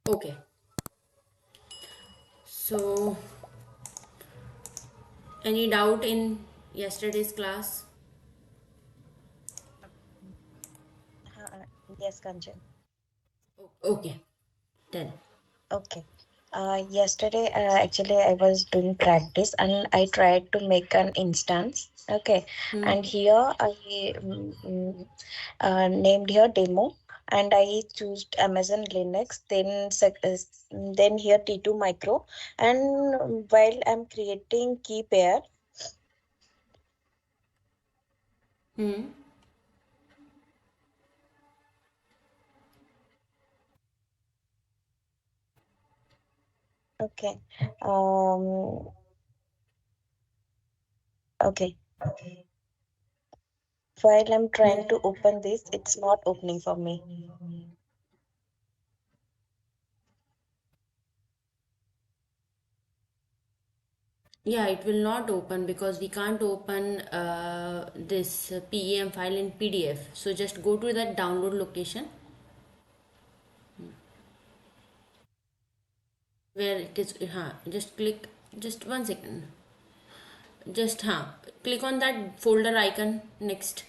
Okay, so any doubt in yesterday's class? Yes, Kanchan. Okay, tell. Okay. Yesterday, actually, I was doing practice and I tried to make an instance. Okay. Hmm. And here I named here demo and I chose Amazon Linux, then here T2 Micro. And while I'm creating key pair, Hmm. okay. Um, okay. While I'm trying to open this, it's not opening for me. Yeah, it will not open because we can't open this PEM file in PDF. So just go to that download location where it is. Just click. Just 1 second. Just click on that folder icon next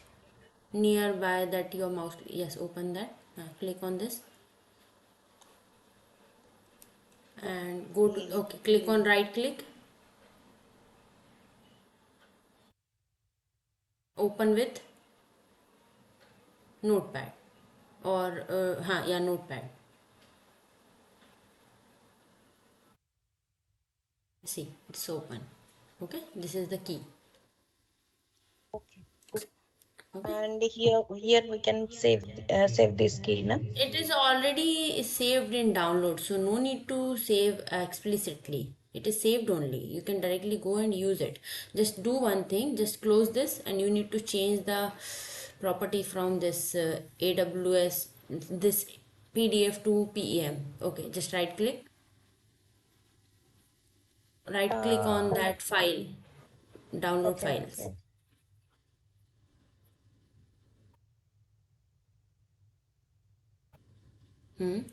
nearby that your mouse. Yes, open that. Click on this and go to. Okay, click on right click. Open with notepad or yeah, notepad. See, it's open. Okay, this is the key. Okay. Okay, And here we can save this key, na? it is already saved in download, so no need to save explicitly. It is saved only. You can directly go and use it. Just do one thing, just close this and you need to change the property from this AWS, this PDF to PEM. Okay, just right click on Oh, that file, download okay, files. okay,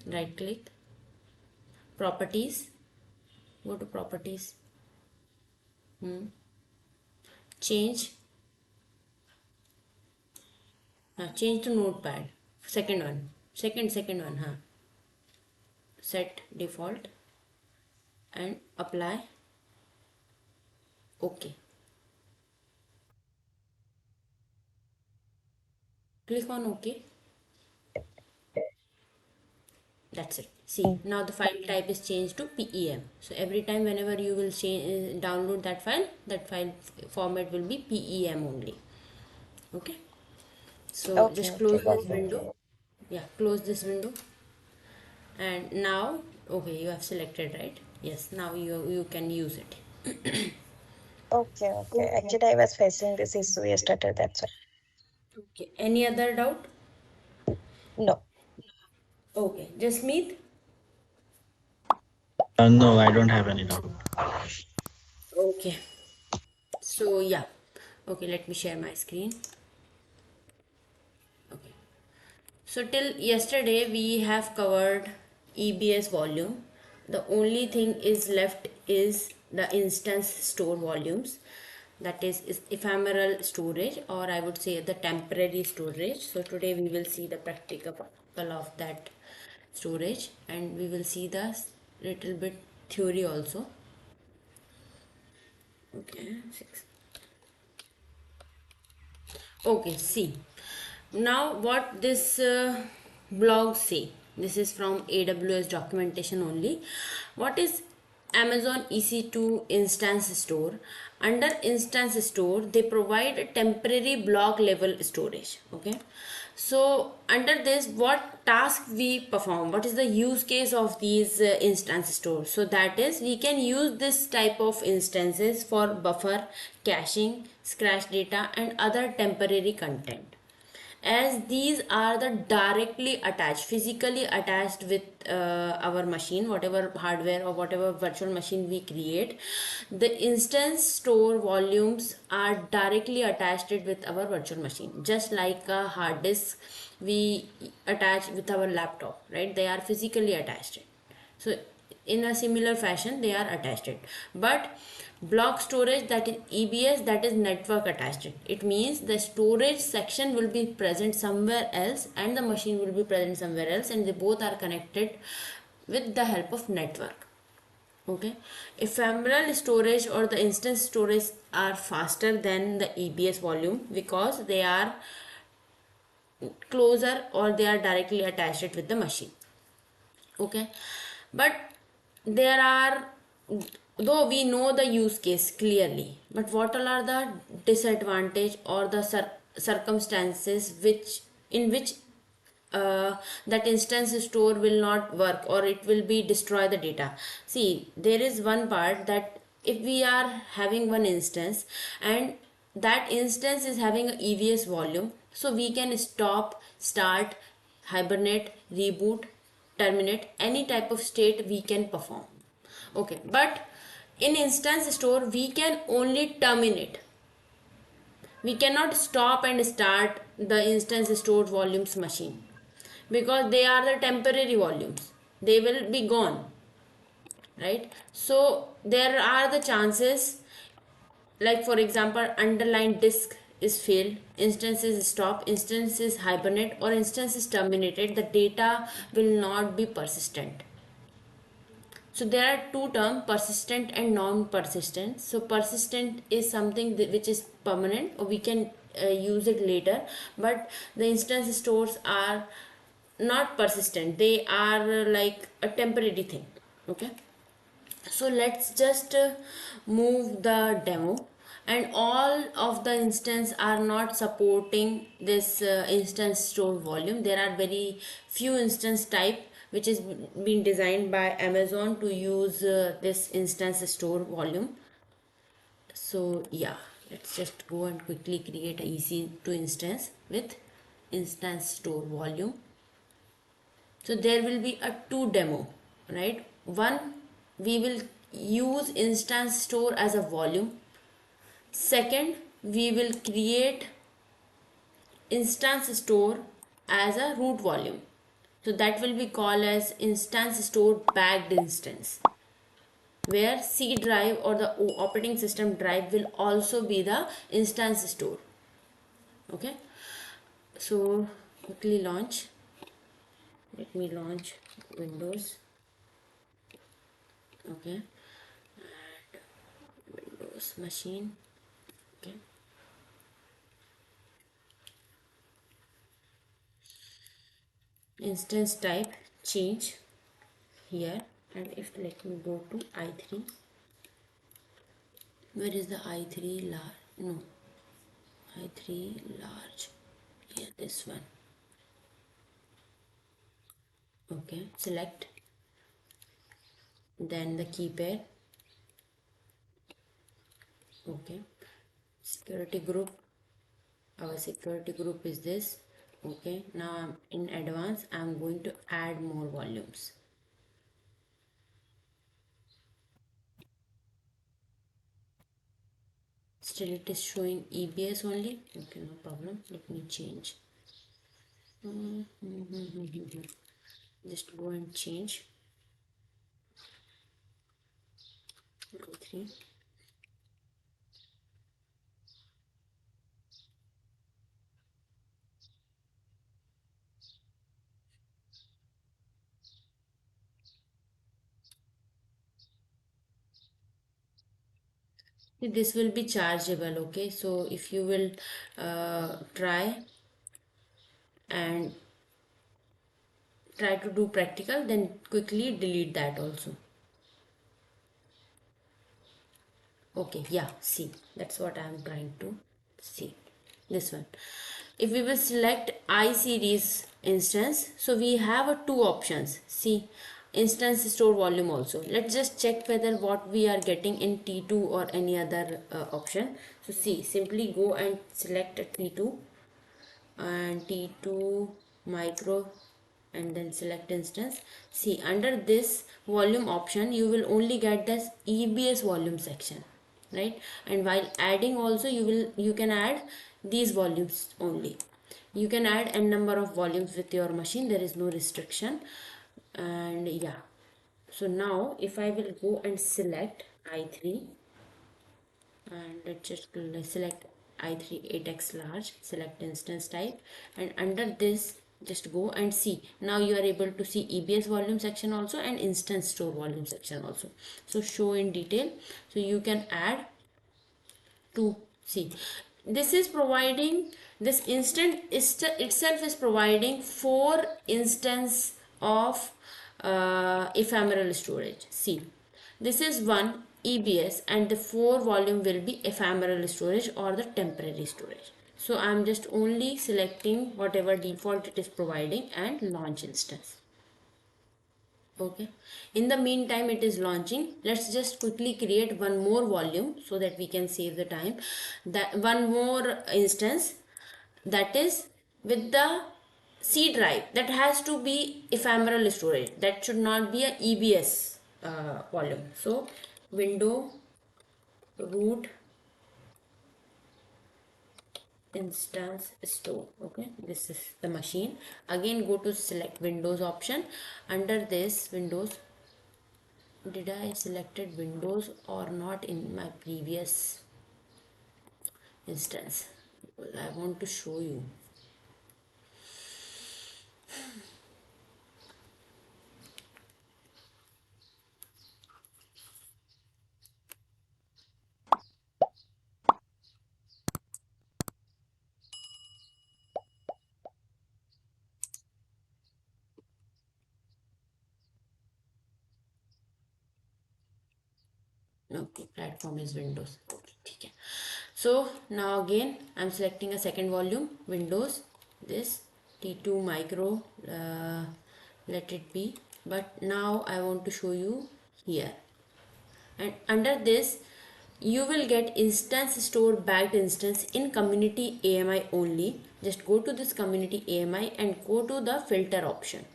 Right click, properties, go to properties, change, change to notepad, second one, set default and apply. Okay, click on OK. That's it. See, mm, now the file type is changed to PEM. So every time whenever you will change download that file format will be PEM only. Okay, so okay, just okay, close got this it. window. Yeah, close this window. And now, okay, you have selected, right? Yes, now you can use it. Okay, okay. Actually, I was facing this issue yesterday. That's why. Okay, any other doubt? No. Okay, just meet. No, I don't have any doubt. Okay, so yeah, okay, let me share my screen. Okay, so till yesterday we have covered EBS volume. The only thing is left is the instance store volumes, that is ephemeral storage, or I would say the temporary storage. So today we will see the practical of that storage and we will see the little bit theory also. Okay, six. Okay, see. Now what this blog say? This is from AWS documentation only. What is Amazon EC2 instance store? Under instance store, they provide a temporary block level storage. Okay. So under this, what task we perform? What is the use case of these instance stores? So that is, we can use this type of instances for buffer, caching, scratch data, and other temporary content, as these are the directly attached, physically attached with our machine, whatever hardware or whatever virtual machine we create. The instance store volumes are directly attached with our virtual machine, just like a hard disk we attach with our laptop, right? They are physically attached. So in a similar fashion they are attached. But block storage, that is EBS, that is network attached. It means the storage section will be present somewhere else and the machine will be present somewhere else, and they both are connected with the help of network. Okay, ephemeral storage or the instance storage are faster than the EBS volume because they are closer or they are directly attached with the machine. Okay, but there are, though we know the use case clearly, but what all are the disadvantage or the circumstances which in which that instance store will not work or it will be destroy the data. See, there is one part that if we are having one instance and that instance is having a EVS volume, so we can stop, start, hibernate, reboot, terminate, any type of state we can perform. Okay, but in instance store we can only terminate. We cannot stop and start the instance stored volumes machine because they are the temporary volumes, they will be gone, right? So there are the chances, like for example underlying disk is failed, instance is stop, instance is hibernate, or instance is terminated, the data will not be persistent. So there are two terms, persistent and non-persistent. So persistent is something which is permanent or we can use it later, but the instance stores are not persistent, they are like a temporary thing. Okay, so let's just move the demo, and all of the instance are not supporting this instance store volume. There are very few instance type which is being designed by Amazon to use this instance store volume. So yeah, let's just go and quickly create a EC2 instance with instance store volume. So there will be a two demo, right? One, we will use instance store as a volume. Second, we will create instance store as a root volume. So that will be called as instance store backed instance, where C drive or the operating system drive will also be the instance store. Okay, so quickly launch. Let me launch Windows. Okay, Windows machine. Okay, instance type change here, and if let me go to i3, where is the i3 large? No, i3 large, here this one. Okay, select, then the key pair. Okay, security group, our security group is this. Okay, now I'm in advance, I'm going to add more volumes. Still it is showing EBS only. Okay, no problem, let me change. Just go and change. 3. This will be chargeable. Okay, so if you will try and try to do practical, then quickly delete that also. Okay, yeah, see, that's what I'm trying to see. This one, if we will select I series instance, so we have two options. See, instance store volume also. Let's just check whether what we are getting in T2 or any other option. So see, simply go and select a T2 and T2 micro and then select instance. See, under this volume option you will only get this EBS volume section, right? And while adding also you can add these volumes only. You can add n number of volumes with your machine, there is no restriction. And yeah, So now if I will go and select i3, and let's just select i3 8x large, select instance type, and under this just go and see. Now you are able to see EBS volume section also and instance store volume section also. So show in detail, so you can add to see. This is providing, this instant itself is providing 4 instance of ephemeral storage. See, this is one EBS and the 4 volume will be ephemeral storage or the temporary storage. So I'm just only selecting whatever default it is providing and launch instance. Okay, in the meantime it is launching. Let's just quickly create one more volume so that we can save the time. That one more instance, that is with the C drive, that has to be ephemeral storage, that should not be a EBS volume. So window root instance store. Okay, this is the machine. Again go to select Windows option. Under this Windows, did I selected Windows or not in my previous instance? I want to show you. Okay, platform is Windows. Okay. So now again I'm selecting a second volume, Windows, this T2 micro, let it be. But now I want to show you here, and under this you will get instance store backed instance in community AMI only. Just go to this community AMI and go to the filter option,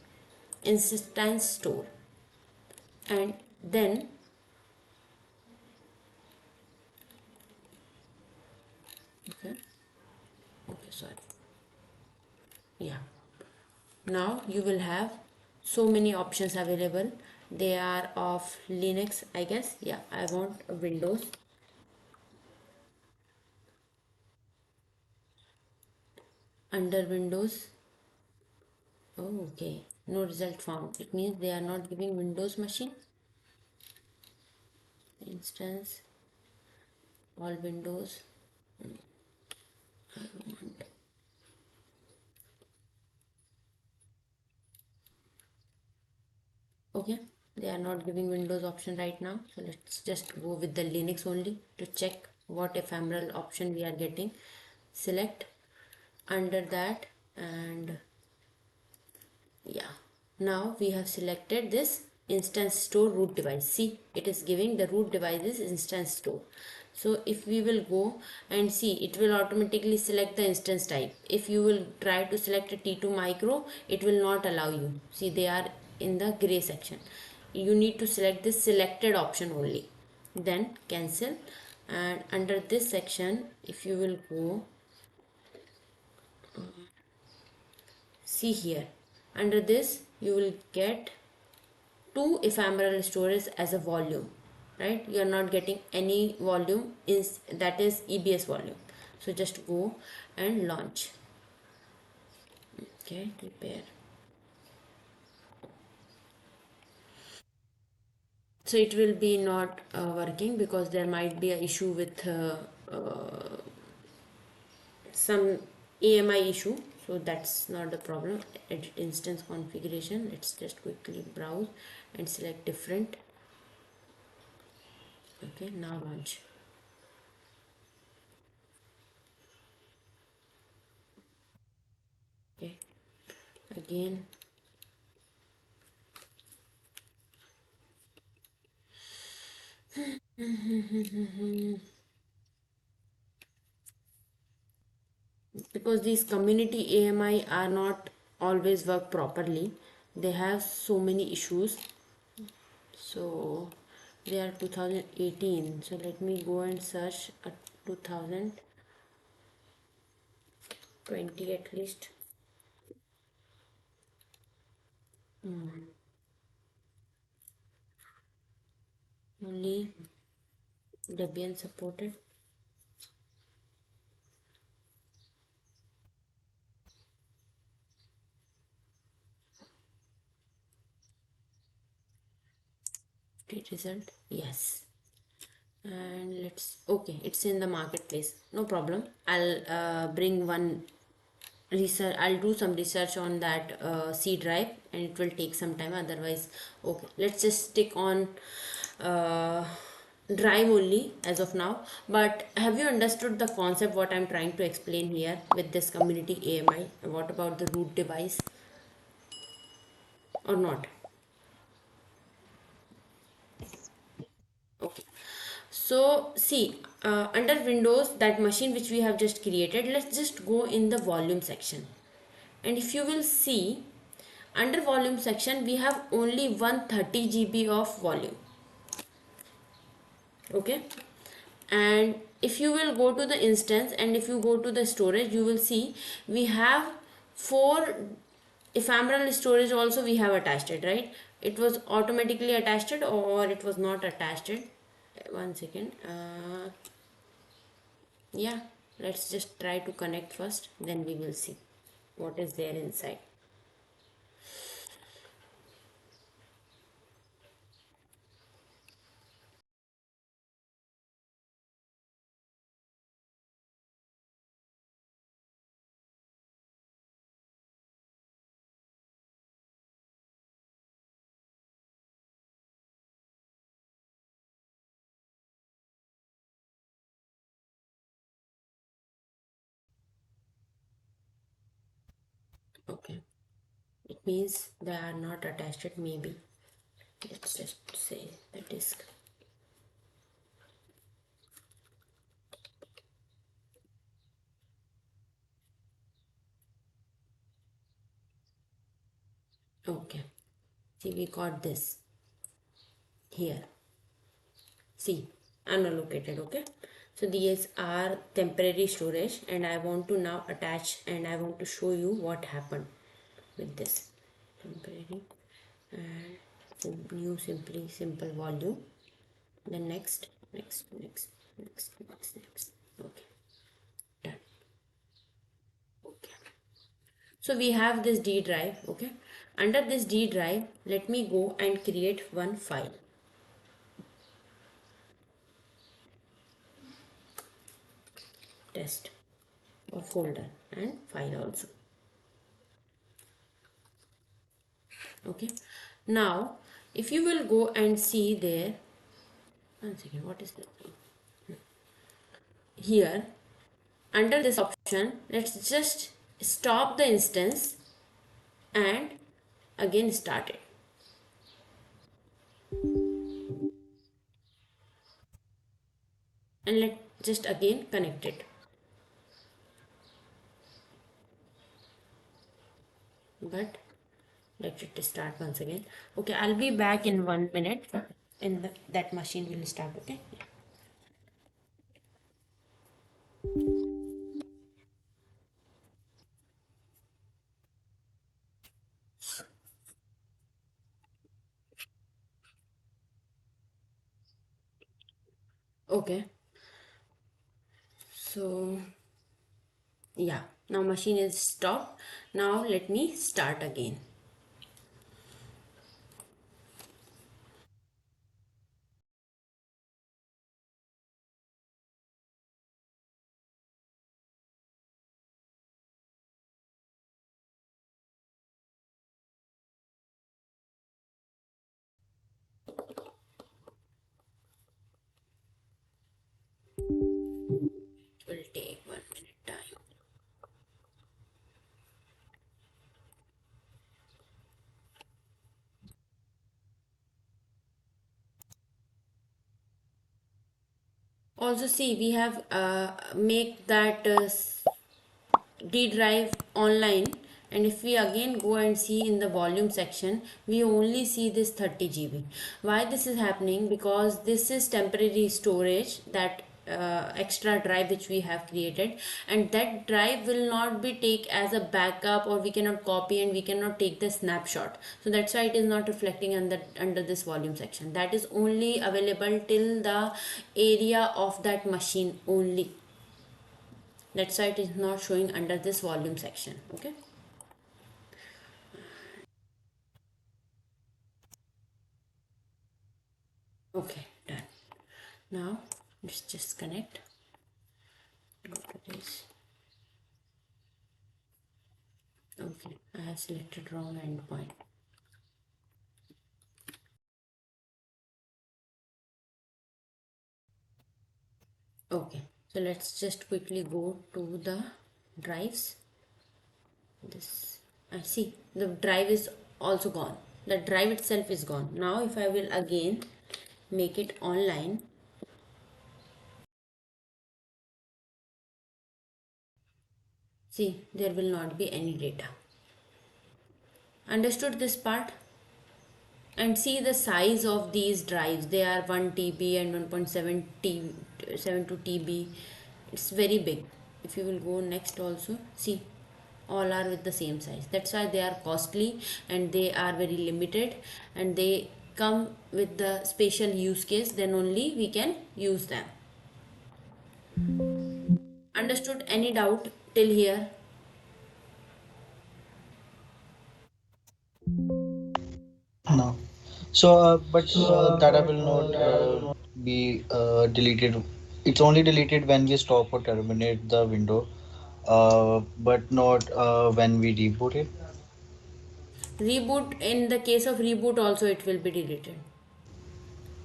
instance store, and then okay, okay, sorry, yeah, now you will have so many options available. They are of Linux, I guess. Yeah, I want a Windows. Under Windows, oh okay, no result found. It means they are not giving Windows machine instance, all Windows. Okay, they are not giving Windows option right now, so let's just go with the Linux only to check what ephemeral option we are getting. Select under that, and yeah, now we have selected this instance store root device. See, it is giving the root devices instance store. So if we will go and see, it will automatically select the instance type. If you will try to select a T2 micro, it will not allow you. See, they are in the gray section. You need to select this selected option only, then cancel. And under this section, if you will go, see here, under this you will get two ephemeral storage as a volume, right? You are not getting any volume, is that is EBS volume. So just go and launch. Okay, prepare. So it will be not working because there might be an issue with some AMI issue. So that's not the problem. Edit instance configuration. Let's just quickly browse and select different. Okay, now launch. Okay, again. Because these community AMI are not always work properly, they have so many issues. So they are 2018, so let me go and search a 2020 at least. only Debian supported. Result, yes. And let's, okay, it's in the marketplace, no problem. I'll bring one research, I'll do some research on that C drive, and it will take some time otherwise. Okay, let's just stick on uh, drive only as of now. But have you understood the concept what I'm trying to explain here with this community AMI? What about the root device or not? Okay, so see, under Windows, that machine which we have just created, let's just go in the volume section. And if you will see, under volume section, we have only 130 GB of volume. Okay, and if you will go to the instance and if you go to the storage, you will see we have 4 ephemeral storage also we have attached it, right? It was automatically attached it or it was not attached it. One second. Yeah, let's just try to connect first, then we will see what is there inside. Okay, it means they are not attached it, maybe. Let's just say the disk. Okay, see, we got this here. See, unallocated. Okay, so these are temporary storage, and I want to now attach and I want to show you what happened with this temporary and new simple volume. Then next. Okay, done. Okay, so we have this D drive. Okay, under this D drive, let me go and create one file. Test or folder and file also. Okay, now if you will go and see there, one second, what is this here? Under this option, let's just stop the instance and again start it, and let just again connect it. But let it start once again. Okay, I'll be back in 1 minute, and that machine will start. Okay. Okay, so yeah, now machine is stopped. Now let me start again. It will take 1 minute time. Also see, we have make that D drive online, and if we again go and see in the volume section, we only see this 30 GB. Why this is happening? Because this is temporary storage that extra drive which we have created, and that drive will not be take as a backup, or we cannot copy and we cannot take the snapshot. So that's why it is not reflecting under this volume section. That is only available till the area of that machine only. That's why it is not showing under this volume section. Okay. Okay, done. Now let's just connect. Go to this. Okay, I have selected wrong endpoint. Okay, so let's just quickly go to the drives. This, I see the drive is also gone. The drive itself is gone. Now if I will again make it online, see, there will not be any data. Understood this part? And see the size of these drives, they are 1 TB and 1.7 TB. It's very big. If you will go next also, see, all are with the same size. That's why they are costly and they are very limited, and they come with the special use case, then only we can use them. Understood? Any doubt till here? No. So, but data will not be deleted. It's only deleted when we stop or terminate the window, but not when we reboot it. Reboot, in the case of reboot also it will be deleted.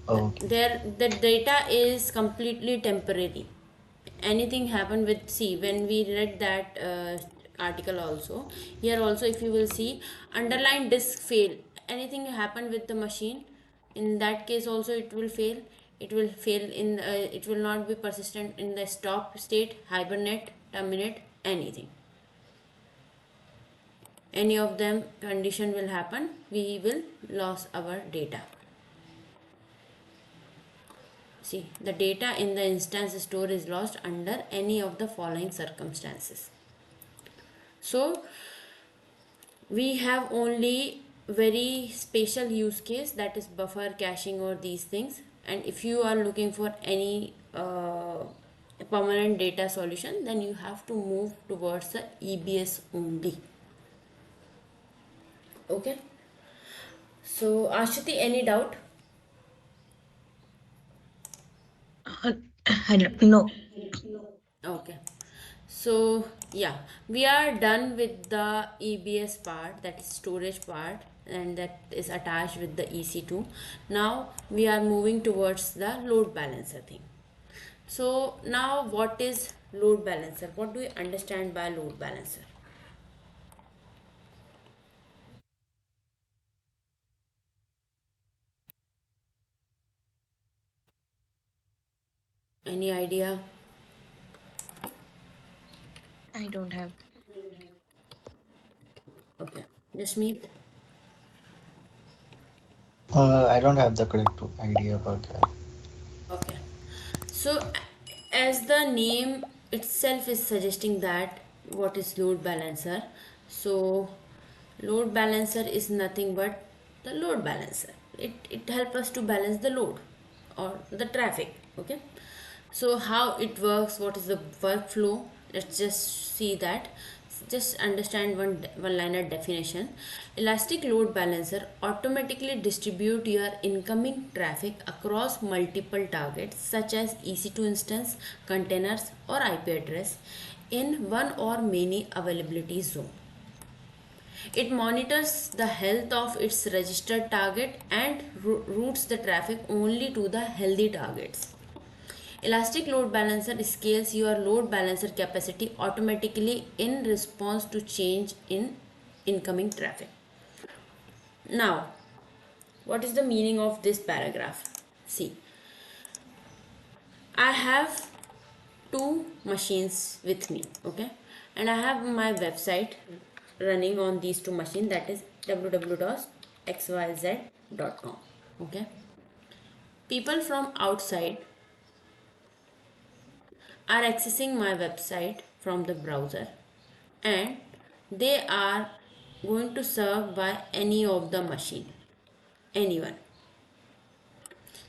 Okay. There the data is completely temporary. Anything happen with, see, when we read that article also, here also if you will see, underlying disk fail, anything happen with the machine, in that case also it will fail. It will fail in it will not be persistent in the stop state, hibernate, terminate, anything. Any of them condition will happen, we will lose our data. See, the data in the instance store is lost under any of the following circumstances. So, we have only very special use case, that is buffer caching or these things. And if you are looking for any permanent data solution, then you have to move towards the EBS only. Okay. So, Ashwati, any doubt? No. Okay. So yeah, we are done with the EBS part, that is storage part, and that is attached with the EC2. Now we are moving towards the load balancer thing. So now what is load balancer? What do you understand by load balancer? Any idea? I don't have. Okay, just me. I don't have the correct idea about that. Okay. So, as the name itself is suggesting that what is load balancer, so load balancer is nothing but the load balancer. It helps us to balance the load or the traffic. Okay. So how it works, what is the workflow? Let's just see that. Just understand one liner definition. Elastic load balancer automatically distribute your incoming traffic across multiple targets such as EC2 instance, containers or IP address in one or many availability zone. It monitors the health of its registered target and routes the traffic only to the healthy targets. Elastic load balancer scales your load balancer capacity automatically in response to change in incoming traffic. Now, what is the meaning of this paragraph? See, I have two machines with me, okay, and I have my website running on these two machines, that is www.xyz.com. Okay, people from outside are accessing my website from the browser, and they are going to serve by any of the machine, anyone.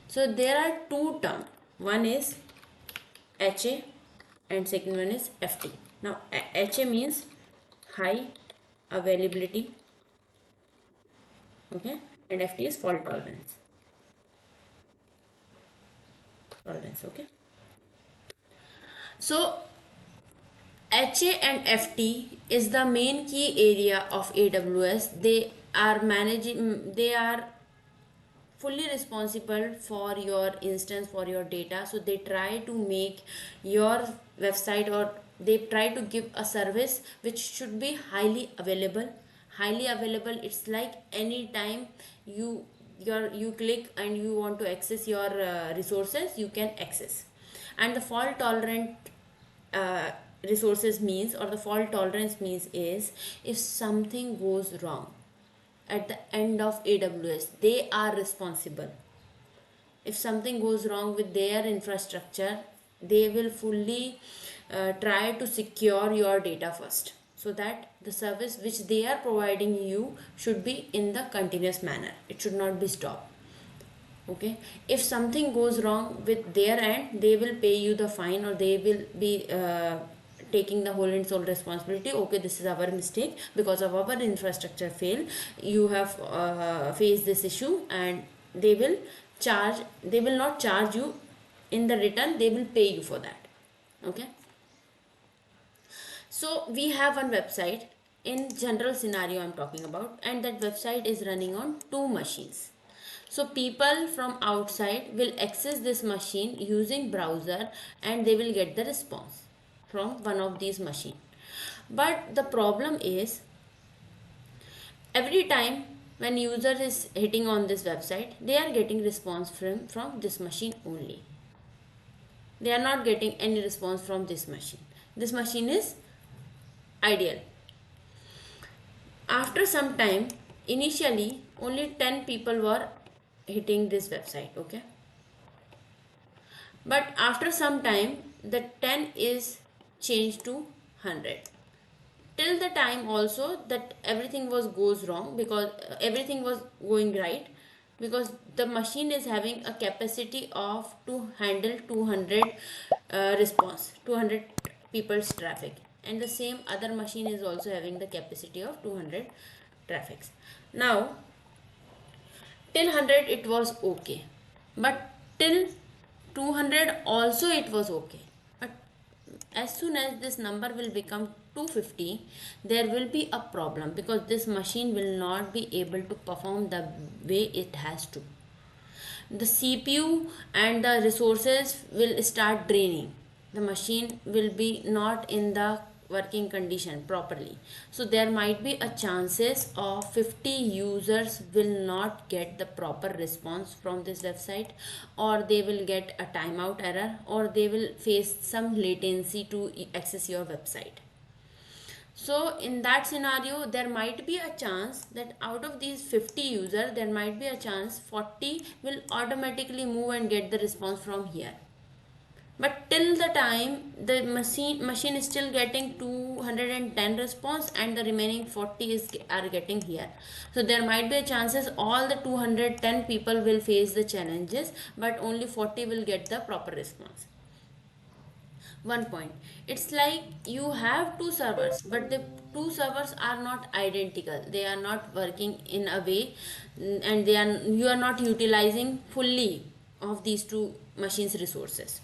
So there are two terms. One is HA and second one is FT. Now HA means high availability, okay, and FT is fault tolerance, okay. So HA and FT is the main key area of AWS. They are fully responsible for your instance, for your data. So they try to make your website, or they try to give a service which should be highly available. It's like anytime you click and you want to access your resources, you can access. And the fault tolerant uh, resources means, or the fault tolerance means, is if something goes wrong at the end of AWS, they are responsible. If something goes wrong with their infrastructure, they will fully try to secure your data first, so that the service which they are providing you should be in the continuous manner. It should not be stopped. Okay, if something goes wrong with their end, they will pay you the fine, or they will be taking the whole and sole responsibility. Okay, this is our mistake, because of our infrastructure fail, you have faced this issue, and they will not charge you. In the return, they will pay you for that. Okay, so we have one website. In general scenario I'm talking about, and that website is running on two machines. So people from outside will access this machine using browser, and they will get the response from one of these machines. But the problem is, every time when user is hitting on this website, they are getting response from this machine only. They are not getting any response from this machine. This machine is ideal. After some time, initially only 10 people were hitting this website, okay. But after some time, the 10 is changed to 100. Till the time also that everything was goes wrong, because everything was going right, because the machine is having a capacity of to handle 200 response, 200 people's traffic, and the same other machine is also having the capacity of 200 traffics. Now till 100 it was okay, but till 200 also it was okay. But as soon as this number will become 250, there will be a problem, because this machine will not be able to perform the way it has to. The CPU and the resources will start draining. The machine will be not in the working condition properly. So there might be a chances of 50 users will not get the proper response from this website, or they will get a timeout error, or they will face some latency to access your website. So in that scenario, there might be a chance that out of these 50 users, there might be a chance 40 will automatically move and get the response from here. But till the time the machine is still getting 210 response, and the remaining 40 are getting here. So there might be a chances all the 210 people will face the challenges, but only 40 will get the proper response. One point, it's like you have two servers, but the two servers are not identical. They are not working in a way, and you are not utilizing fully of these two machines resources.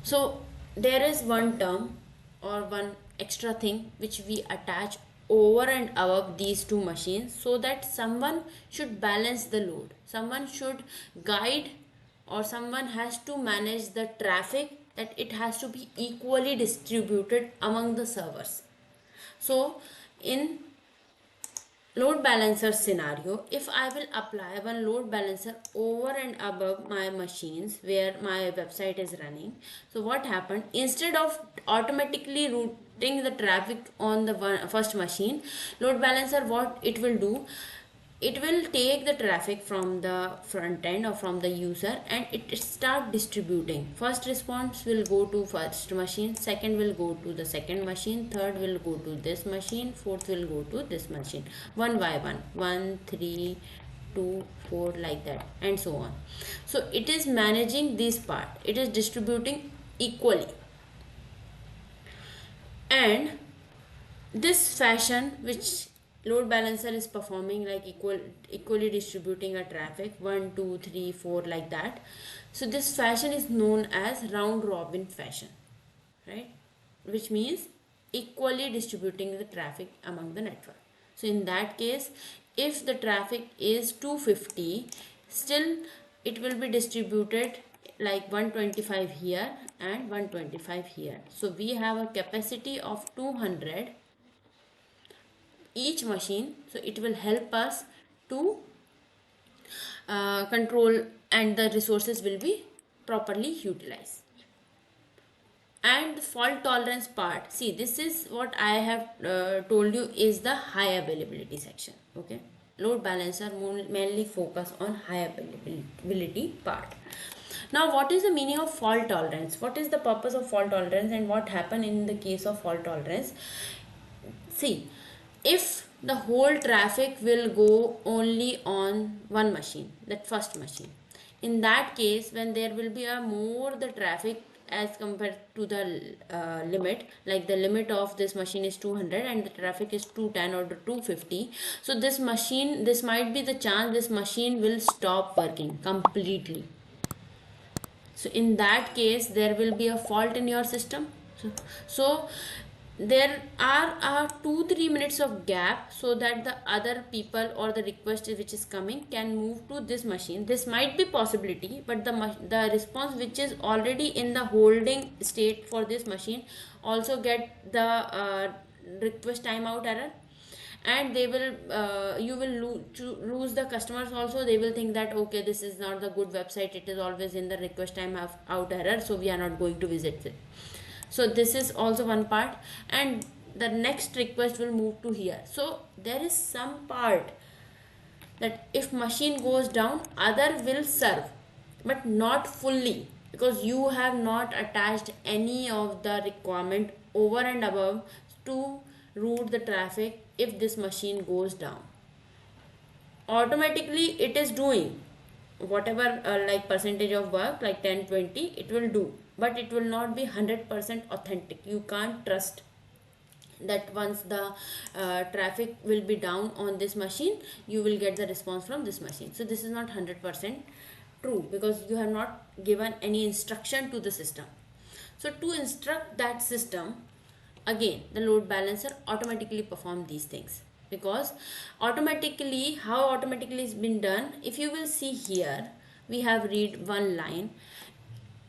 So there is one term or one extra thing which we attach over and above these two machines, so that someone should balance the load, someone should guide, or someone has to manage the traffic, that it has to be equally distributed among the servers. So in load balancer scenario, if I will apply one load balancer over and above my machines where my website is running, so what happened, instead of automatically routing the traffic on the first machine, load balancer, what it will do, it will take the traffic from the front end or from the user, and it start distributing. First response will go to first machine, second will go to the second machine, third will go to this machine, fourth will go to this machine, one by one, 1 3 2 4, like that, and so on. So it is managing this part, it is distributing equally. And this fashion which load balancer is performing, like equally distributing a traffic 1 2 3 4, like that. So this fashion is known as round robin fashion, right? Which means equally distributing the traffic among the network. So in that case, if the traffic is 250, still it will be distributed like 125 here and 125 here. So we have a capacity of 200 each machine, so it will help us to control, and the resources will be properly utilized. And the fault tolerance part, see, this is what I have told you is the high availability section. Okay, load balancer mainly focus on high availability part. Now what is the meaning of fault tolerance, what is the purpose of fault tolerance, and what happen in the case of fault tolerance? See, if the whole traffic will go only on one machine, that first machine, in that case, when there will be a more the traffic as compared to the limit, like the limit of this machine is 200 and the traffic is 210 or 250, so this machine, this might be the chance this machine will stop working completely. So in that case there will be a fault in your system. So there are 2-3 minutes of gap, so that the other people or the request which is coming can move to this machine. This might be possibility, but the response which is already in the holding state for this machine also get the request timeout error, and they will you will lose the customers also. They will think that okay, this is not the good website, it is always in the request time out error, so we are not going to visit it. So this is also one part, and the next request will move to here. So there is some part that if machine goes down, other will serve, but not fully, because you have not attached any of the requirement over and above to route the traffic. If this machine goes down, automatically it is doing whatever like percentage of work, like 10-20 it will do, but it will not be 100% authentic. You can't trust that once the traffic will be down on this machine, you will get the response from this machine. So this is not 100% true, because you have not given any instruction to the system. So to instruct that system, again the load balancer automatically perform these things. Because automatically, how automatically is been done, if you will see here, we have read one line,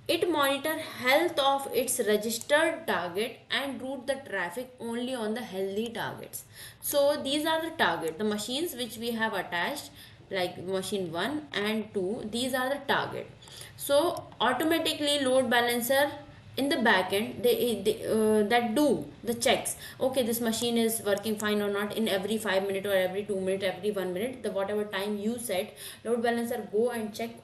it monitor health of its registered target and route the traffic only on the healthy targets. So these are the target, the machines which we have attached, like machine 1 and 2, these are the target. So automatically load balancer in the backend, they that do the checks, okay, this machine is working fine or not, in every 5 minutes or every 2 minutes, every 1 minute, the whatever time you set, load balancer go and check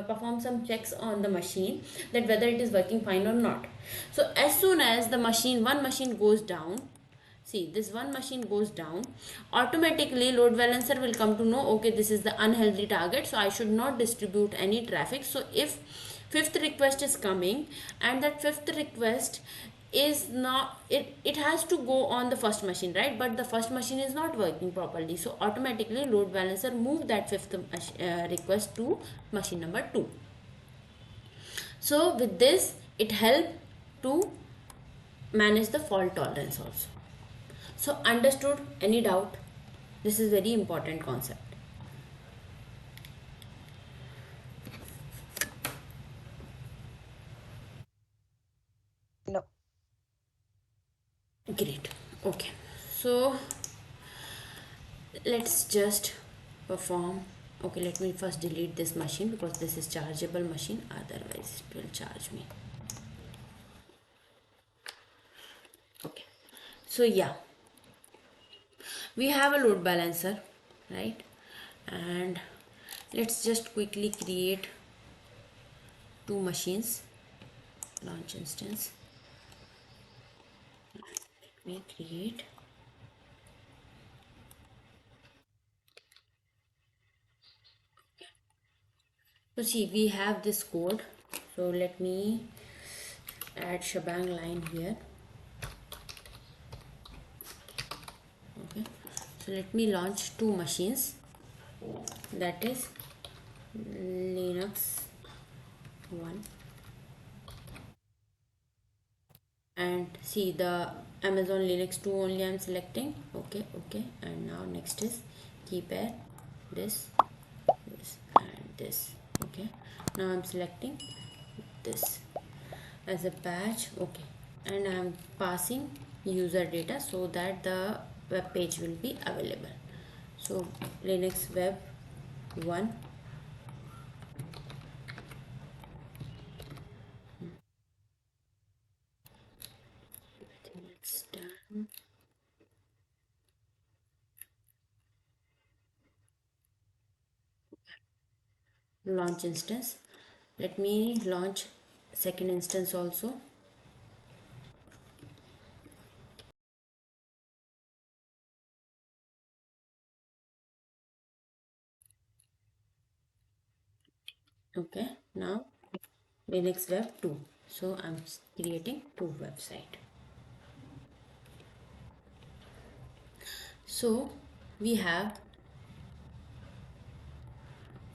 perform some checks on the machine, that whether it is working fine or not. So as soon as the machine, one machine goes down, see, this one machine goes down, automatically load balancer will come to know, okay, this is the unhealthy target, so I should not distribute any traffic. So if fifth request is coming and that fifth request is not, it has to go on the first machine, right? But the first machine is not working properly, so automatically load balancer move that fifth request to machine number 2. So with this, it help to manage the fault tolerance also. So understood? Any doubt? This is very important concept. No. Great. Okay. So let's just perform. Okay, let me first delete this machine, because this is chargeable machine, otherwise it will charge me. Okay. So yeah, we have a load balancer, right? And let's just quickly create two machines. Launch instance. Let me create. So see, we have this code. So let me add shebang line here. Okay. So let me launch two machines. That is Linux 1 and see the Amazon Linux 2 only I'm selecting. Okay, okay. And now next is key pair this, this and this. Okay. Now I'm selecting this as a patch. Okay. And I'm passing user data so that the web page will be available. So Linux web 1. I think it's done. Launch instance. Let me launch second instance also. Okay, now Linux web 2. So I'm creating two website. So we have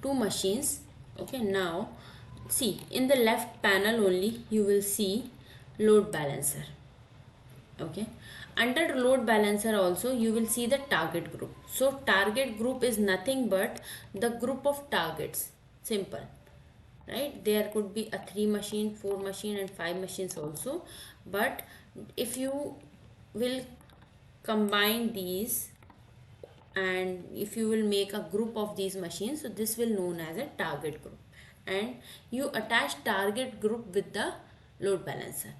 two machines. Okay, now see in the left panel only you will see load balancer. Okay, under load balancer also you will see the target group. So target group is nothing but the group of targets. Simple, right? There could be a 3 machine, 4 machine and 5 machines also, but if you will combine these and if you will make a group of these machines, so this will known as a target group, and you attach target group with the load balancer.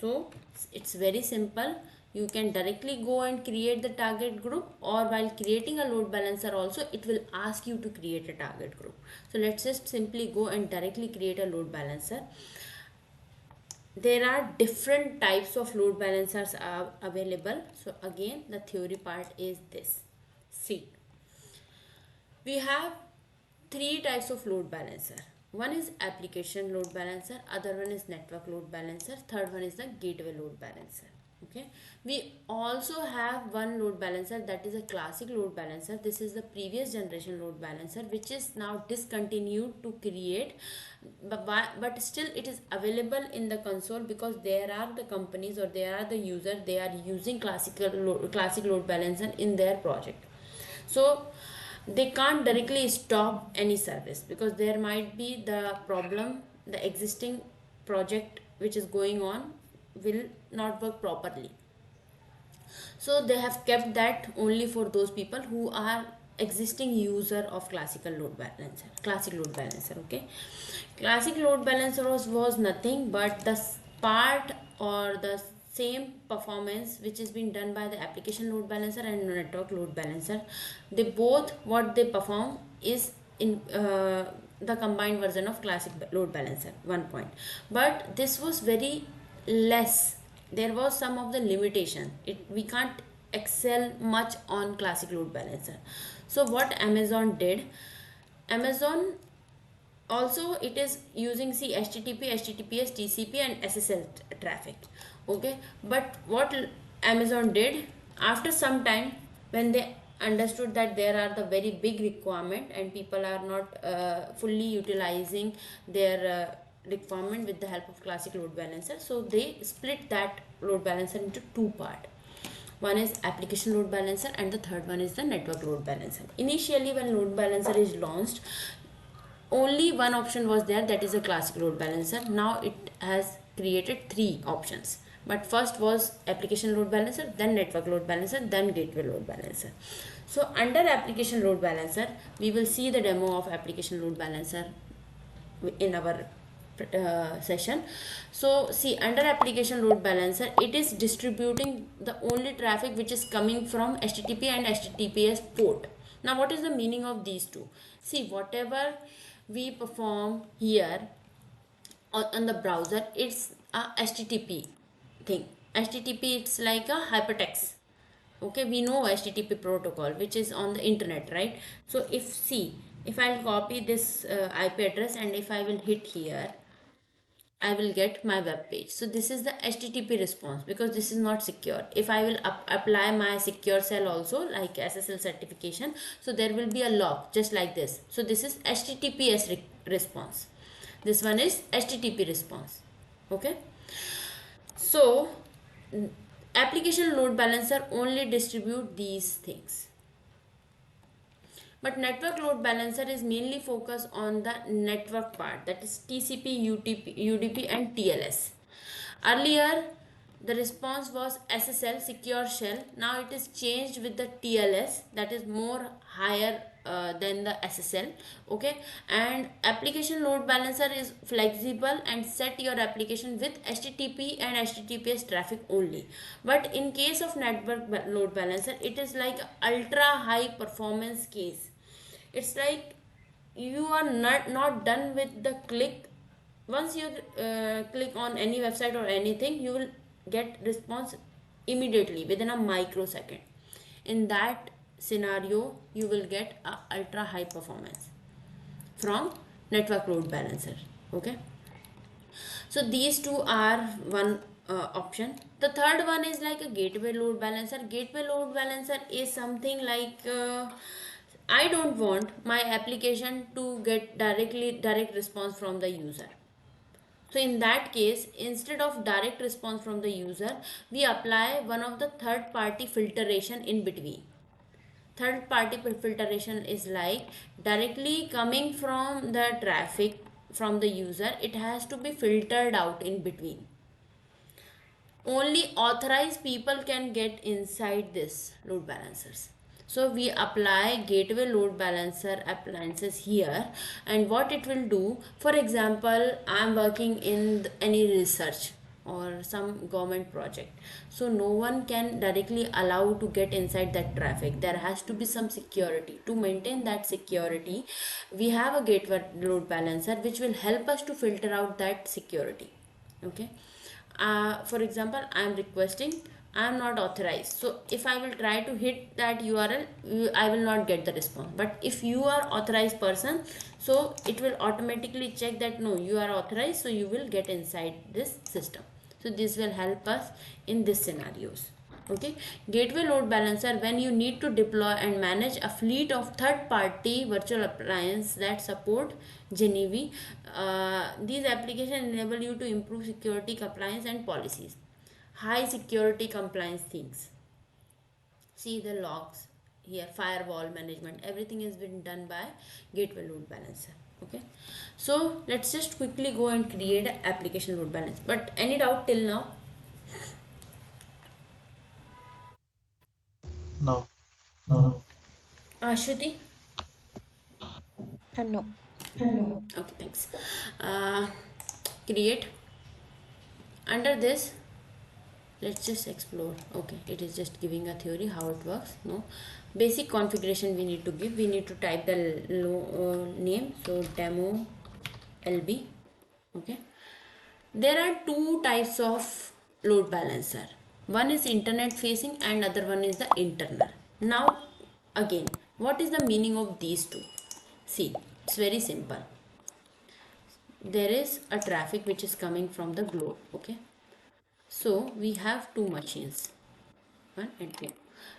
So it's very simple. You can directly go and create the target group, or while creating a load balancer also it will ask you to create a target group. So let's just simply go and directly create a load balancer. There are different types of load balancers are available. So again the theory part is this. See, we have three types of load balancer. One is application load balancer, other one is network load balancer, third one is the gateway load balancer. Okay, we also have one load balancer, that is a classic load balancer. This is the previous generation load balancer which is now discontinued to create, but still it is available in the console because there are the companies or there are the user, they are using classic load balancer in their project. So they can't directly stop any service because there might be the problem, the existing project which is going on will not work properly. So they have kept that only for those people who are existing user of classic load balancer. Okay, classic load balancer was nothing but the part or the same performance which is being done by the application load balancer and network load balancer. They both, what they perform is in the combined version of classic load balancer 1 point, but this was very less. There was some of the limitation, we can't excel much on classic load balancer. So what Amazon did, Amazon also it is using, see, http, https, tcp and ssl traffic. Okay, but what Amazon did, after some time when they understood that there are the very big requirement and people are not fully utilizing their requirement with the help of classic load balancer, so they split that load balancer into two part. One is application load balancer and the third one is the network load balancer. Initially when load balancer is launched, only one option was there, that is a classic load balancer. Now it has created three options, but first was application load balancer, then network load balancer, then gateway load balancer. So under application load balancer we will see the demo of application load balancer in our session. So see, under application load balancer it is distributing the only traffic which is coming from http and https port, Now what is the meaning of these two? See, whatever we perform here on the browser, it's a HTTP thing. HTTP, it's like a hypertext. Okay, we know HTTP protocol, which is on the internet, right? So if, see, if I'll copy this IP address and if I will hit here, I will get my web page. So this is the HTTP response, because this is not secure. If I will apply my secure cell also, like SSL certification, so there will be a lock just like this. So this is HTTPS response. This one is HTTP response. Okay. So application load balancer only distribute these things. But network load balancer is mainly focused on the network part, that is TCP, UDP and TLS. Earlier, the response was SSL, secure shell. Now it is changed with the TLS, that is more higher than the SSL. Okay, and application load balancer is flexible and set your application with HTTP and HTTPS traffic only. But in case of network load balancer, it is like ultra high performance case. It's like you are not done with the click. Once you click on any website or anything, you will get response immediately within a microsecond. In that scenario, you will get a ultra high performance from network load balancer. Okay, so these two are one option. The third one is like a gateway load balancer. Gateway load balancer is something like I don't want my application to get direct response from the user. So in that case, instead of direct response from the user, we apply one of the third party filtration in between. Third party filtration is like directly coming from the traffic from the user, it has to be filtered out in between. Only authorized people can get inside this load balancers. So we apply gateway load balancer appliances here, and what it will do, for example, I am working in any research or some government project, so no one can directly allow to get inside that traffic. There has to be some security. To maintain that security, we have a gateway load balancer which will help us to filter out that security. Okay, for example, I am requesting, I am not authorized, so if I will try to hit that URL, I will not get the response. But if you are authorized person, so it will automatically check that no, you are authorized, so you will get inside this system. So this will help us in these scenarios. Okay, gateway load balancer, when you need to deploy and manage a fleet of third party virtual appliances that support Genevieve. These applications enable you to improve security, compliance and policies. High security compliance things, see the logs here, firewall management, everything has been done by gateway load balancer. Okay, so let's just quickly go and create an application load balance. But any doubt till now? No. Ashwati? No. Okay, thanks. uh, Create. Under this, let's just explore. Okay, it is just giving a theory how it works. No, basic configuration we need to give. We need to type the name, so demo lb. Okay, there are two types of load balancer. One is internet facing and other one is the internal. Now again, what is the meaning of these two? See, it's very simple. There is a traffic which is coming from the globe. Okay, so we have two machines, one and two.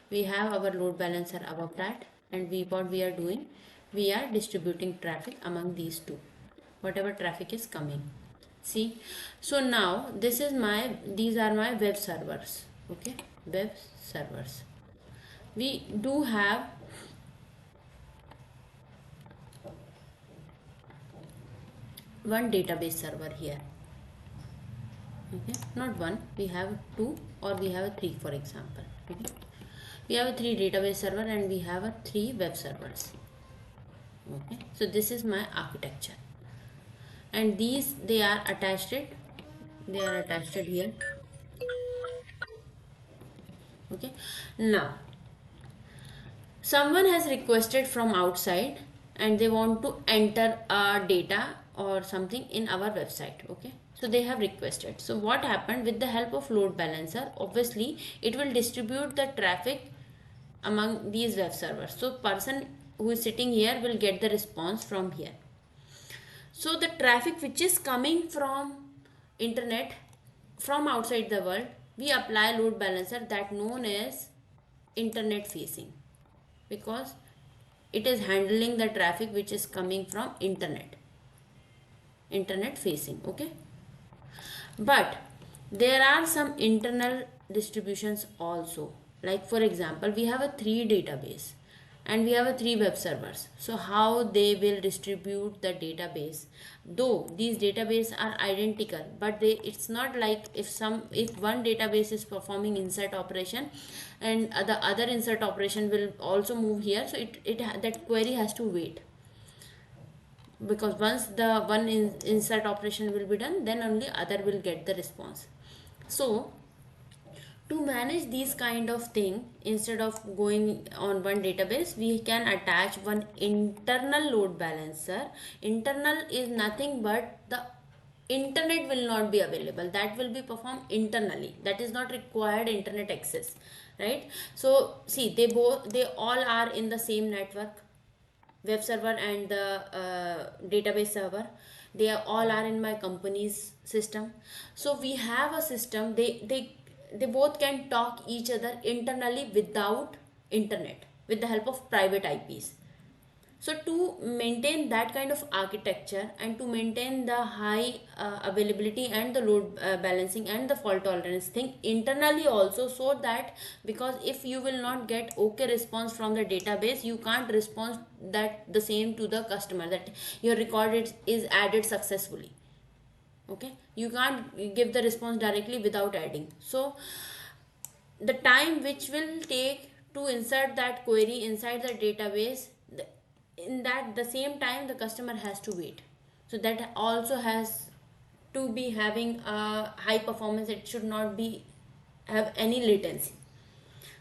We have our load balancer above that, and what we are doing, we are distributing traffic among these two, whatever traffic is coming. See, so now this is my, these are my web servers. Okay, web servers. We do have one database server here. Okay, not one, we have two or we have a three, for example. Okay, we have a three database server and we have a three web servers. Okay, so this is my architecture, and these, they are attached it, they are attached it here. Okay, now someone has requested from outside and they want to enter data or something in our website. Okay, so they have requested. So what happened, with the help of load balancer, obviously it will distribute the traffic among these web servers. So person who is sitting here will get the response from here. So the traffic which is coming from internet, from outside the world, we apply load balancer that known as internet facing, because it is handling the traffic which is coming from internet facing. Okay, but there are some internal distributions also. Like for example, we have a 3 database and we have a 3 web servers. So how they will distribute the database, though these databases are identical, but it's not like if one database is performing insert operation and the other insert operation will also move here, so that query has to wait, because once the insert operation will be done, then only other will get the response. So to manage these kind of thing, instead of going on one database, we can attach one internal load balancer. Internal is nothing but the internet will not be available, that will be performed internally, that is not required internet access, right? So see, they all are in the same network, web server and the database server. They all are in my company's system. So we have a system, they both can talk each other internally without internet, with the help of private IPs. So to maintain that kind of architecture and to maintain the high availability and the load balancing and the fault tolerance thing internally also, so that, because if you will not get okay response from the database, you can't respond that the same to the customer that your record is added successfully. Okay, you can't give the response directly without adding. So the time which will take to insert that query inside the database, in that the same time the customer has to wait. So that also has to be having a high performance, it should not be have any latency.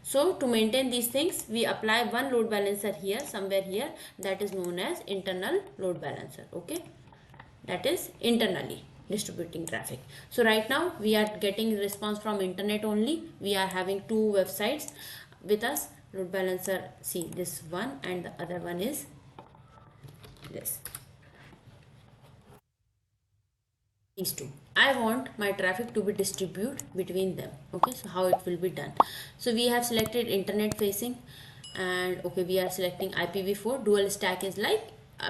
So to maintain these things, we apply one load balancer here, somewhere here, that is known as internal load balancer. Okay, that is internally distributing traffic. So right now we are getting response from internet only. We are having two websites with us. Load balancer, see this one, and the other one is this. These two, I want my traffic to be distributed between them. Okay, so how it will be done? So we have selected internet facing, and okay, we are selecting IPv4. Dual stack is like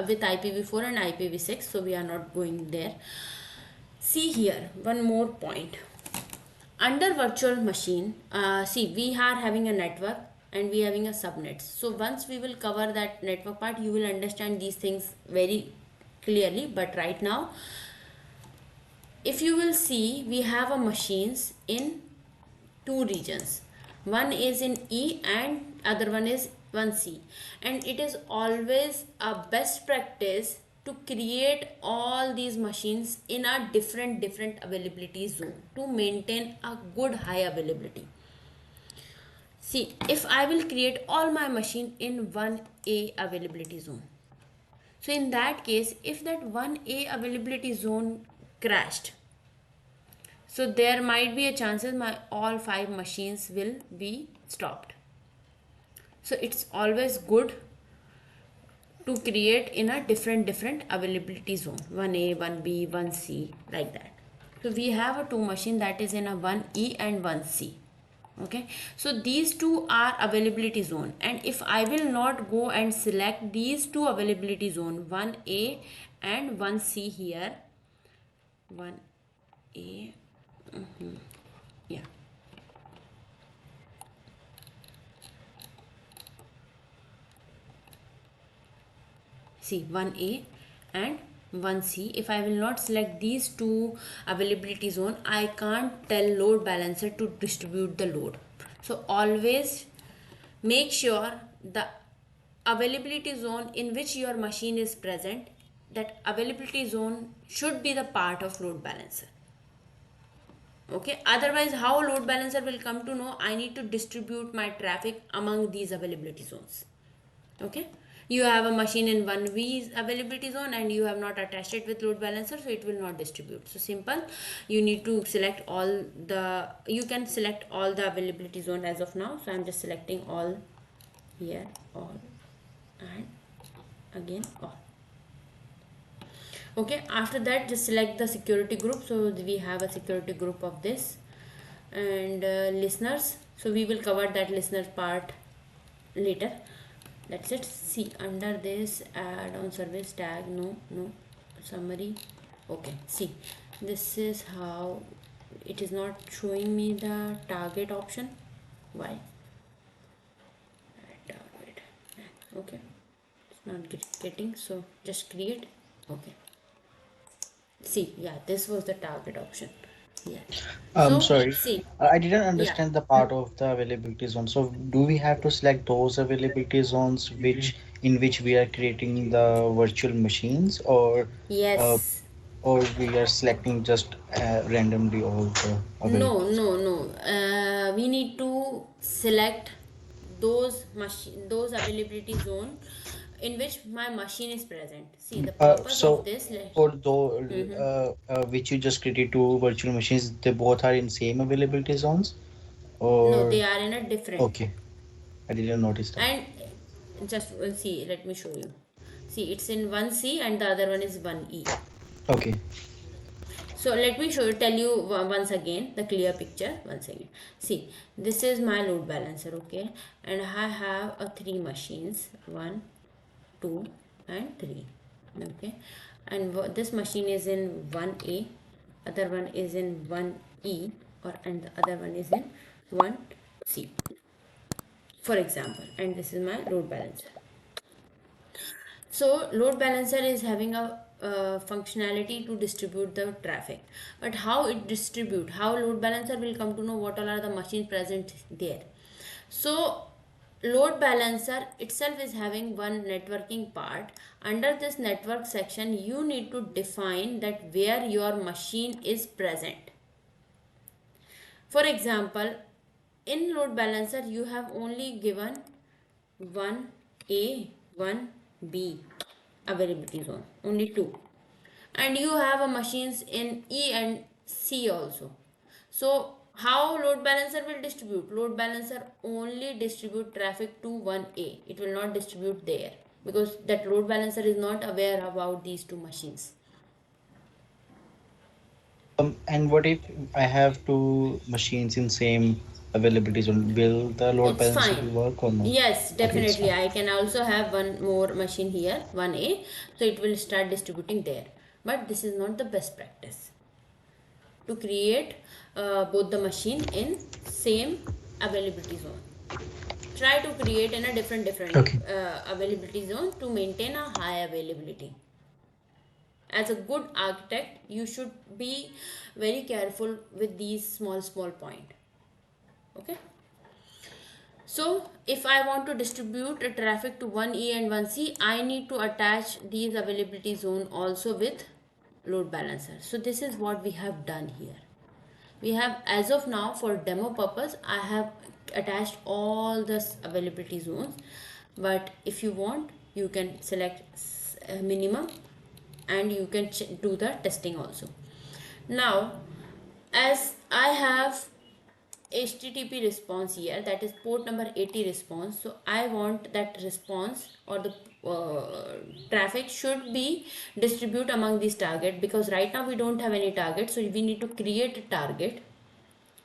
with IPv4 and IPv6, so we are not going there. See here, one more point. Under virtual machine, see, we are having a network and we are having a subnet. So once we will cover that network part, you will understand these things very clearly. But right now, if you will see, we have a machines in two regions. One is in E and other one is 1C. And it is always a best practice to create all these machines in a different availability zone to maintain a good high availability. See, if I will create all my machine in 1A availability zone, so in that case, if that 1A availability zone crashed, so there might be a chances my all 5 machines will be stopped. So it's always good to create in a different availability zone, 1A, 1B, 1C, like that. So we have a 2 machine that is in a 1E and 1C. Okay, so these two are availability zone, and if I will not go and select these two availability zone, 1A and 1C here, 1A, yeah, see 1A and 1C, if I will not select these two availability zone, I can't tell load balancer to distribute the load. So always make sure the availability zone in which your machine is present, that availability zone should be the part of load balancer. Okay, otherwise how load balancer will come to know I need to distribute my traffic among these availability zones? Okay, you have a machine in one V availability zone and you have not attached it with load balancer, so it will not distribute. So simple, you need to select all the, you can select all the availability zone as of now. So I'm just selecting all here, all, and again all. Okay, after that just select the security group. So we have a security group of this, and listeners, so we will cover that listeners part later. That's it. See, under this add on service tag, no summary. Okay, see, this is how it is not showing me the target option. Why? Target. Okay, it's not getting, so just create. Okay, see, yeah, this was the target option. Yeah, so Sorry, see, I didn't yeah, understand the part of the availability zone. So, do we have to select those availability zones which in which we are creating the virtual machines, uh, yes. or we are selecting just randomly all the No, availability? no, no. We need to select those machine, those availability zone in which my machine is present. See, the purpose of So, this. for those Mm-hmm. which you just created two virtual machines, they both are in same availability zones, No, or they are in a different. okay, I didn't notice that. And just see, let me show you. See, it's in one C and the other one is one E. Okay. So let me tell you once again the clear picture once again. See, this is my load balancer, okay, and I have a three machines, 1, 2, and 3, okay, and this machine is in 1A, other one is in 1E, or and the other one is in 1C, for example, and this is my load balancer. So load balancer is having a functionality to distribute the traffic, but how it distribute, how load balancer will come to know what all are the machines present there. So load balancer itself is having one networking part. Under this network section, you need to define that where your machine is present. For example, in load balancer, you have only given 1A, 1B availability zone, only two. And you have a machines in E and C also. So how load balancer will distribute? Load balancer only distribute traffic to 1A. It will not distribute there because that load balancer is not aware about these two machines. And what if I have two machines in same availability zone? Will the load It's balancer fine. will work or no? Yes, Okay, it's definitely. fine. I can also have one more machine here, 1A. So it will start distributing there. But this is not the best practice to create both the machine in same availability zone. Try to create in a different Okay. availability zone to maintain a high availability. As a good architect, you should be very careful with these small point. Okay. So if I want to distribute a traffic to 1E and 1C, I need to attach these availability zone also with load balancer. So this is what we have done here. We have, as of now, for demo purpose, I have attached all the availability zones. But if you want, you can select minimum and you can do the testing also. Now, as I have HTTP response here, that is port number 80 response, so I want that response or the traffic should be distributed among these target, because right now we don't have any target, so we need to create a target.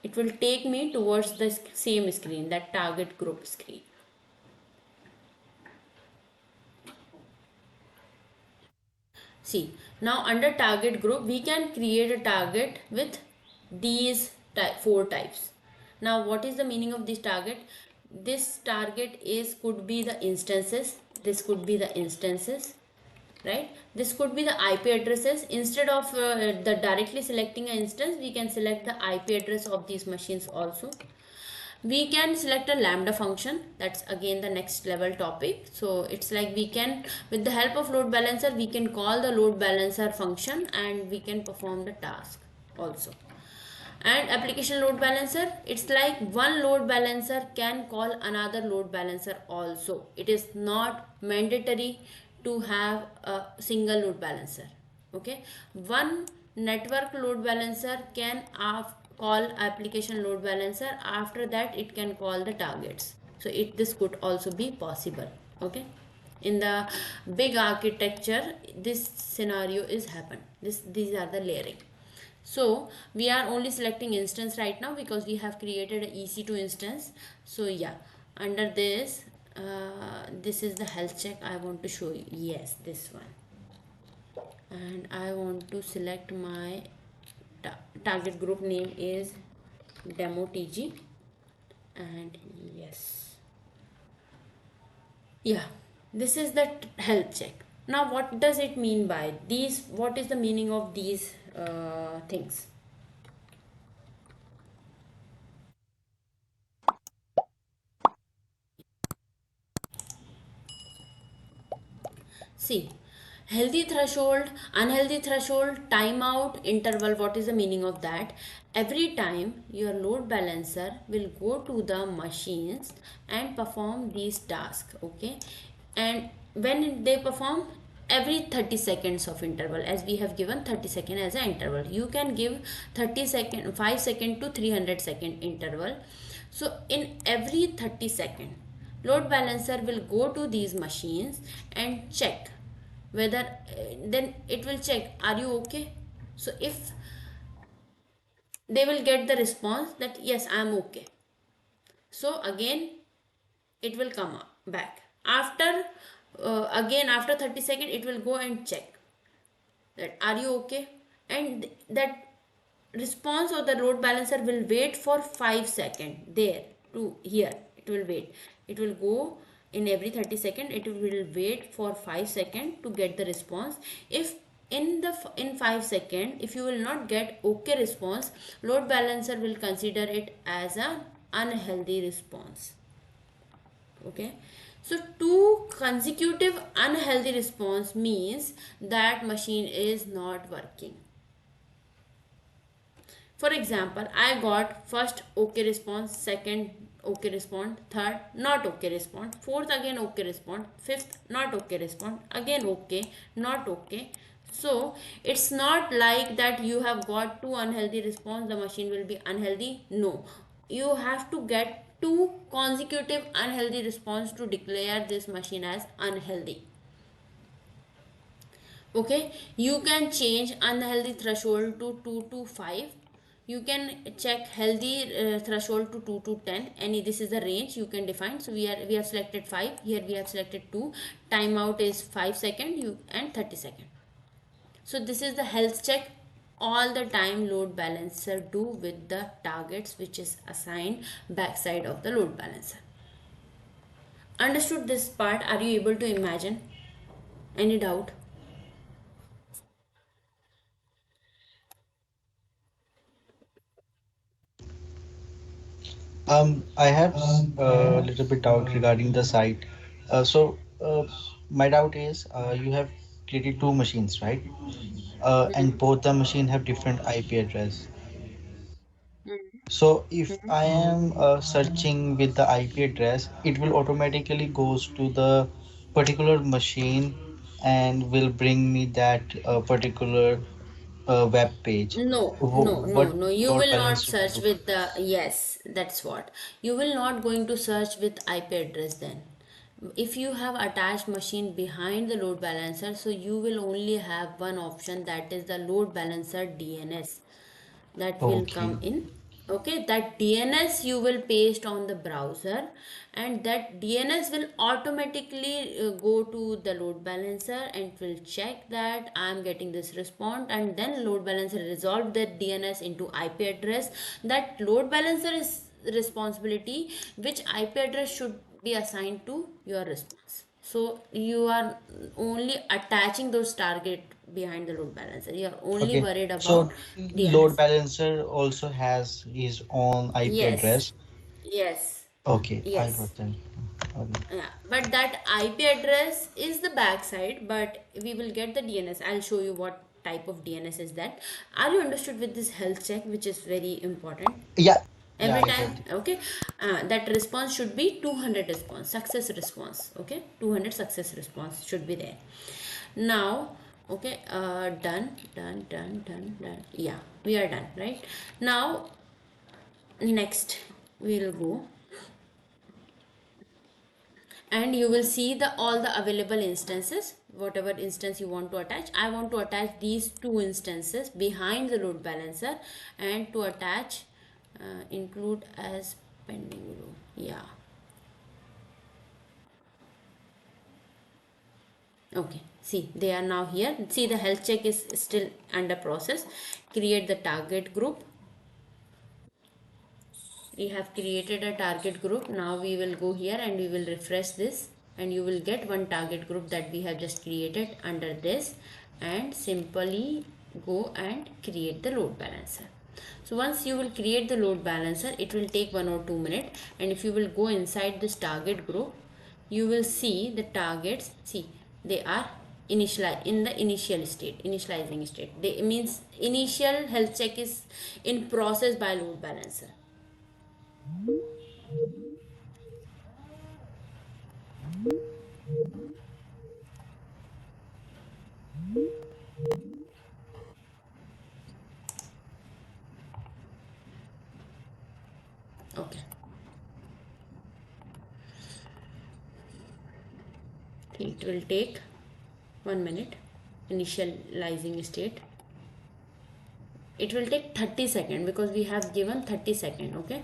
It will take me towards the same screen, that target group screen. See, now under target group, we can create a target with these four types. Now, what is the meaning of this target? This target is could be the instances. This could be the instances, right? This could be the IP addresses. Instead of the directly selecting an instance, we can select the IP address of these machines also. We can select a lambda function, that's again the next level topic. So it's like we can, with the help of load balancer, we can call the load balancer function and we can perform the task also. And application load balancer, it's like one load balancer can call another load balancer also. It is not mandatory to have a single load balancer. Okay, one network load balancer can call application load balancer. After that it can call the targets. So this could also be possible. Okay, in the big architecture this scenario is happen. These are the layering. So we are only selecting instance right now because we have created a EC2 instance. So yeah, under this, this is the health check I want to show you. Yes, this one. And I want to select my target group name is demo TG. And yes, yeah, this is the health check. Now what does it mean by these? What is the meaning of these things? See, healthy threshold, unhealthy threshold, timeout, interval. What is the meaning of that? Every time your load balancer will go to the machines and perform these tasks. Okay, and when they perform, every 30 seconds of interval, as we have given 30 second as an interval, you can give 30 second, 5 second to 300-second interval. So in every 30 second, load balancer will go to these machines and check whether then it will check, are you okay? So if they will get the response that yes, I am okay, so again it will come back after again after 30 second it will go and check that are you okay, and that response of the load balancer will wait for 5 seconds there to here. It will wait, it will go in every 30 second, it will wait for 5 seconds to get the response. If in 5 seconds if you will not get okay response, load balancer will consider it as an unhealthy response. Okay, so two consecutive unhealthy response means that machine is not working. For example, I got first okay response, second okay response, third not okay response, fourth again okay response, fifth not okay response, again okay, not okay. So it's not like that you have got two unhealthy response, the machine will be unhealthy. No, you have to get two consecutive unhealthy response to declare this machine as unhealthy. Okay, you can change unhealthy threshold to 2 to 5. You can check healthy threshold to 2 to 10. Any, this is the range you can define. So we have selected 5, here we have selected 2. Timeout is 5 second you and 30 second. So this is the health check all the time load balancer do with the targets which is assigned backside of the load balancer. Understood this part? Are you able to imagine? Any doubt? I have a little bit doubt regarding the site. So my doubt is, you have created two machines, right? And both the machine have different IP address. So if I am searching with the IP address, it will automatically goes to the particular machine and will bring me that particular web page. No, no, no, What no. You load will not balancer will search do? with the, yes, that's what. You will not going to search with IP address then. If you have attached machine behind the load balancer, so you will only have one option, that is the load balancer DNS that will come Okay. in. Okay, that DNS you will paste on the browser, and that DNS will automatically go to the load balancer and will check that I am getting this response, and then load balancer resolve that DNS into IP address. That load balancer is responsibility which IP address should be assigned to your response. So you are only attaching those target behind the load balancer, you are only Okay. worried about So load DNS. balancer also has his own IP Yes, address. yes, Okay, I yes. got that. Okay. Yeah, but that IP address is the backside, but we will get the DNS. I'll show you what type of DNS is that. Are you understood with this health check, which is very important? Yeah, yeah, Every I time, get it. okay, that response should be 200 response, success response, okay, 200 success response should be there. Now, okay, done. Yeah, we are done, right? Now, next we'll go and you will see the all the available instances, whatever instance you want to attach. I want to attach these two instances behind the load balancer, and to attach include as pending row. Yeah, okay, see they are now here. See, the health check is still under process. Create the target group. We have created a target group. Now we will go here and we will refresh this, and you will get one target group that we have just created under this, and simply go and create the load balancer. So once you will create the load balancer, it will take 1 or 2 minutes, and if you will go inside this target group, you will see the targets. See, they are in the initial state, initializing state. They means initial health check is in process by load balancer. Okay, it will take 1 minute. Initializing state, it will take 30 seconds because we have given 30 seconds, okay,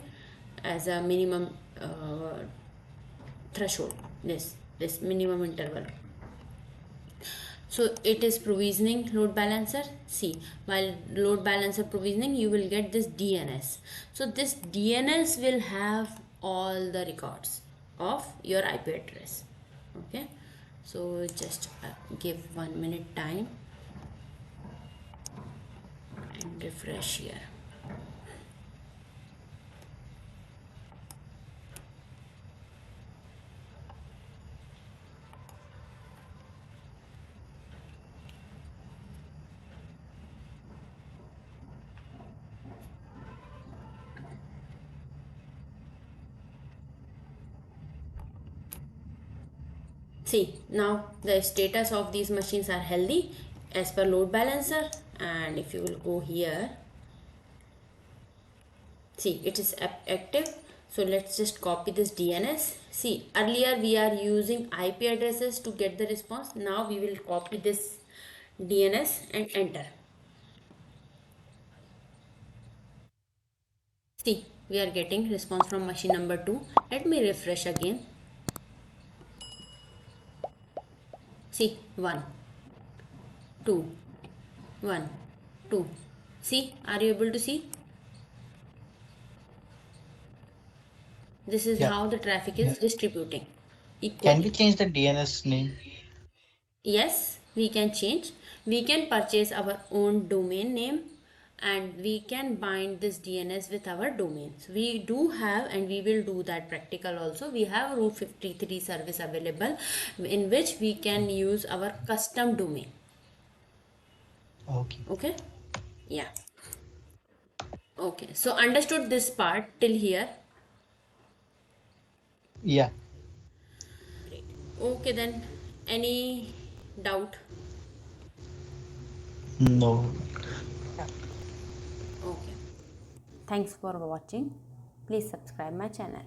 as a minimum threshold, this minimum interval. So it is provisioning load balancer. See, while load balancer provisioning, you will get this DNS. So this DNS will have all the records of your IP address, okay. So just give 1 minute time and refresh here. See, now the status of these machines are healthy as per load balancer, and if you will go here, see it is active. So let's just copy this DNS. See, earlier we are using IP addresses to get the response. Now we will copy this DNS and enter. See, we are getting response from machine number 2. Let me refresh again. See, 1 2 1 2. See, are you able to see? This is Yeah. how the traffic is distributing Can we equally. change the DNS name? Yes, we can change. We can purchase our own domain name, and we can bind this DNS with our domains. We do have, and we will do that practical also. We have Route 53 service available in which we can use our custom domain. Okay. Okay? Yeah. Okay. So understood this part till here. Yeah. Great. Okay then. Any doubt? No. Okay. Thanks for watching. Please subscribe my channel.